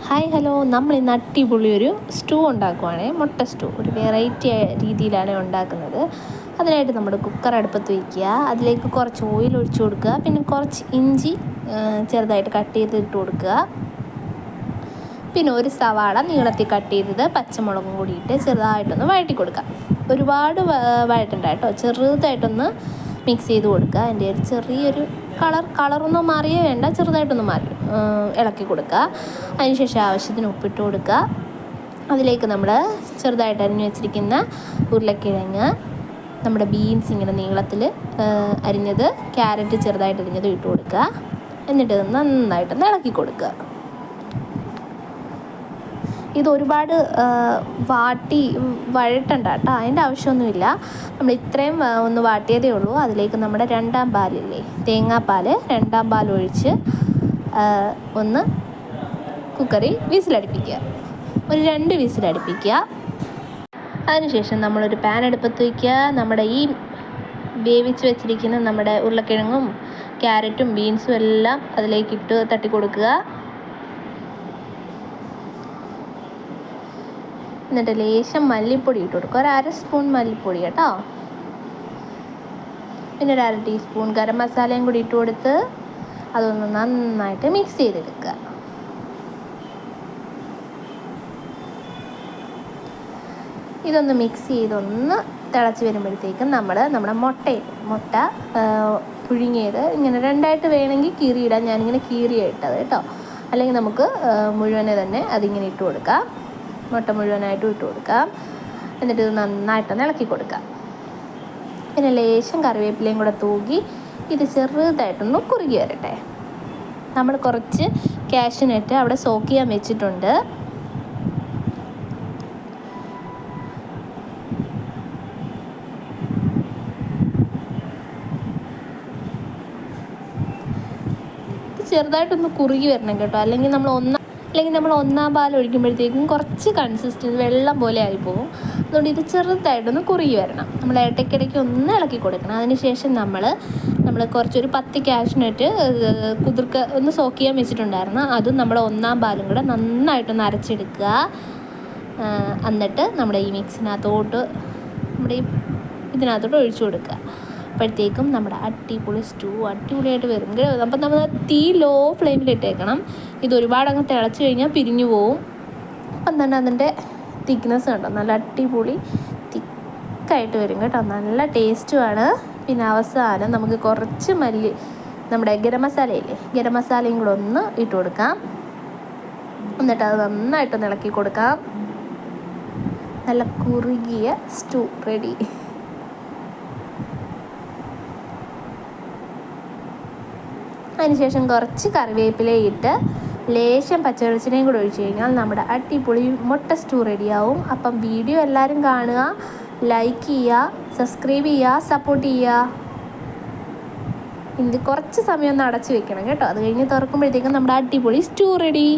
Hi hello, നമ്മൾ ഇന്ന് അടിപൊളി ഒരു സ്റ്റൂ ഉണ്ടാക്കുവാണ്. മുട്ട സ്റ്റൂ ഒരു വെറൈറ്റി രീതിയിലാണ് ഉണ്ടാക്കുന്നത്. അതിനായിട്ട് നമ്മൾ കുക്കർ അടുപ്പത്ത് വയ്ക്കുക, അതിലേക്ക് കുറച്ച് ഓയിൽ ഒഴിച്ചു കൊടുക്കുക, പിന്നെ കുറച്ച് ഇഞ്ചി ചെറുതായിട്ട് കട്ട് ചെയ്ത് ഇട്ട് കൊടുക്കുക, പിന്നെ ഒരു സവാള നീളത്തിൽ കട്ട് ചെയ്തത്, പച്ചമുളകും കൂടി ഇട്ട് ചെറുതായിട്ടൊന്ന് വഴറ്റി കൊടുക്കുക. ഒരുപാട് വഴറ്റണ്ട കേട്ടോ, ചെറുതായിട്ടൊന്ന് മിക്സ് ചെയ്ത് കൊടുക്കുക. അതിൻ്റെ ഒരു ചെറിയൊരു കളറൊന്നും മാറിയേ വേണ്ട, ചെറുതായിട്ടൊന്ന് മാറി ഇളക്കി കൊടുക്കുക. അതിനുശേഷം ആവശ്യത്തിന് ഉപ്പിട്ട് കൊടുക്കുക. അതിലേക്ക് നമ്മൾ ചെറുതായിട്ട് അരിഞ്ഞു വെച്ചിരിക്കുന്ന ഉരുളക്കിഴങ്ങ്, നമ്മുടെ ബീൻസ് ഇങ്ങനെ നീളത്തിൽ അരിഞ്ഞത്, ക്യാരറ്റ് ചെറുതായിട്ട് അരിഞ്ഞത് ഇട്ട് കൊടുക്കുക. എന്നിട്ട് നന്നായിട്ടൊന്ന് ഇളക്കി കൊടുക്കുക. ഇത് ഒരുപാട് വഴറ്റണ്ട കേട്ടോ, അതിൻ്റെ ആവശ്യമൊന്നുമില്ല. നമ്മൾ ഇത്രയും ഒന്ന് വാട്ടിയതേ ഉള്ളൂ. അതിലേക്ക് നമ്മുടെ രണ്ടാം പാലില്ലേ, തേങ്ങാപ്പാൽ, രണ്ടാം പാൽ ഒഴിച്ച് ഒന്ന് കുക്കറിൽ വിസിലടുപ്പിക്കുക. ഒരു 2 വിസിലടുപ്പിക്കുക. അതിനുശേഷം നമ്മളൊരു പാൻ അടുപ്പത്ത് വയ്ക്കുക. നമ്മുടെ ഈ വേവിച്ച് വെച്ചിരിക്കുന്ന നമ്മുടെ ഉരുളക്കിഴങ്ങും ക്യാരറ്റും ബീൻസും എല്ലാം അതിലേക്കിട്ട് തട്ടി കൊടുക്കുക. എന്നിട്ട് ലേശം മല്ലിപ്പൊടി ഇട്ട് കൊടുക്കുക, ഒരു 1/2 സ്പൂൺ മല്ലിപ്പൊടി കേട്ടോ. പിന്നെ ഒരു 1/2 ടീസ്പൂൺ ഗരം മസാലയും കൂടി ഇട്ട് കൊടുത്ത് അതൊന്ന് നന്നായിട്ട് മിക്സ് ചെയ്തെടുക്കുക. ഇതൊന്ന് മിക്സ് ചെയ്തൊന്ന് തിളച്ച് വരുമ്പോഴത്തേക്കും നമ്മുടെ മുട്ട പുഴുങ്ങിയത് ഇങ്ങനെ 2ആയിട്ട് വേണമെങ്കിൽ കീറിയിടാം. ഞാനിങ്ങനെ കീറിയാണ് ഇട്ടത് കേട്ടോ. അല്ലെങ്കിൽ നമുക്ക് മുഴുവനെ തന്നെ അതിങ്ങനെ ഇട്ട് കൊടുക്കാം. മുട്ട മുഴുവനായിട്ടും ഇട്ട് കൊടുക്കാം. എന്നിട്ട് ഇത് നന്നായിട്ടൊന്ന് ഇളക്കി കൊടുക്കാം. പിന്നെ ലേശം കറിവേപ്പിലയും കൂടെ തൂകി ഇത് ചെറുതായിട്ടൊന്ന് കുറുകി വരട്ടെ. നമ്മൾ കുറച്ച് കാഷ്യൂനട്ട് അവിടെ സോക്ക് ചെയ്യാൻ വെച്ചിട്ടുണ്ട്. ചെറുതായിട്ടൊന്ന് കുറുകി വരണം കേട്ടോ, അല്ലെങ്കിൽ നമ്മൾ ഒന്നാം പാൽ ഒഴിക്കുമ്പോഴത്തേക്കും കുറച്ച് കൺസിസ്റ്റൻസി വെള്ളം പോലെ ആയിപ്പോവും. അതുകൊണ്ട് ഇത് ചെറുതായിട്ടൊന്ന് കുറുകി വരണം. നമ്മൾ ഇടയ്ക്കിടയ്ക്ക് ഒന്ന് ഇളക്കി കൊടുക്കണം. അതിനുശേഷം നമ്മൾ കുറച്ചൊരു 10 കാഷ്യൂനട്ട് ഒന്ന് സോക്ക് ചെയ്യാൻ വെച്ചിട്ടുണ്ടായിരുന്നു. അതും നമ്മുടെ ഒന്നാം പാലും കൂടെ നന്നായിട്ടൊന്ന് അരച്ചെടുക്കുക. എന്നിട്ട് നമ്മുടെ ഈ മിക്സിനകത്തോട്ട് ഇതിനകത്തോട്ട് ഒഴിച്ചു കൊടുക്കുക. അപ്പോഴത്തേക്കും നമ്മുടെ അടിപൊളി സ്റ്റൂ അടിപൊളിയായിട്ട് വരും. അപ്പം നമ്മൾ തീ ലോ ഫ്ലെയിമിലിട്ടേക്കണം. ഇത് ഒരുപാട് അങ്ങ് തിളച്ച് കഴിഞ്ഞാൽ പിരിഞ്ഞു പോവും. അപ്പം തന്നെ അതിൻ്റെ തിക്നെസ് കണ്ടോ, നല്ല അടിപൊളി തിക്കായിട്ട് വരും കേട്ടോ, നല്ല ടേസ്റ്റുമാണ്. പിന്നെ അവസാനം നമുക്ക് കുറച്ച് നമ്മുടെ ഗരം മസാലയും കൂടെ ഒന്ന് ഇട്ട് കൊടുക്കാം. എന്നിട്ട് അത് നന്നായിട്ടൊന്ന് ഇളക്കി കൊടുക്കാം. നല്ല കുറുകിയ സ്റ്റൂ റെഡി. അതിനുശേഷം കുറച്ച് കറിവേപ്പില ഇട്ട് ലേശം പച്ചവെളിച്ചെണ്ണയും കൂടെ ഒഴിച്ച് കഴിഞ്ഞാൽ നമ്മുടെ അടിപൊളി മുട്ട സ്റ്റൂ റെഡിയാവും. അപ്പം വീഡിയോ എല്ലാവരും കാണുക, ലൈക്ക് ചെയ്യുക, സബ്സ്ക്രൈബ് ചെയ്യുക, സപ്പോർട്ട് ചെയ്യുക. ഇത് കുറച്ച് സമയം ഒന്ന് അടച്ച് വെക്കണം കേട്ടോ. അത് കഴിഞ്ഞ് തുറക്കുമ്പോഴത്തേക്കും നമ്മുടെ അടിപൊളി സ്റ്റൂ റെഡി.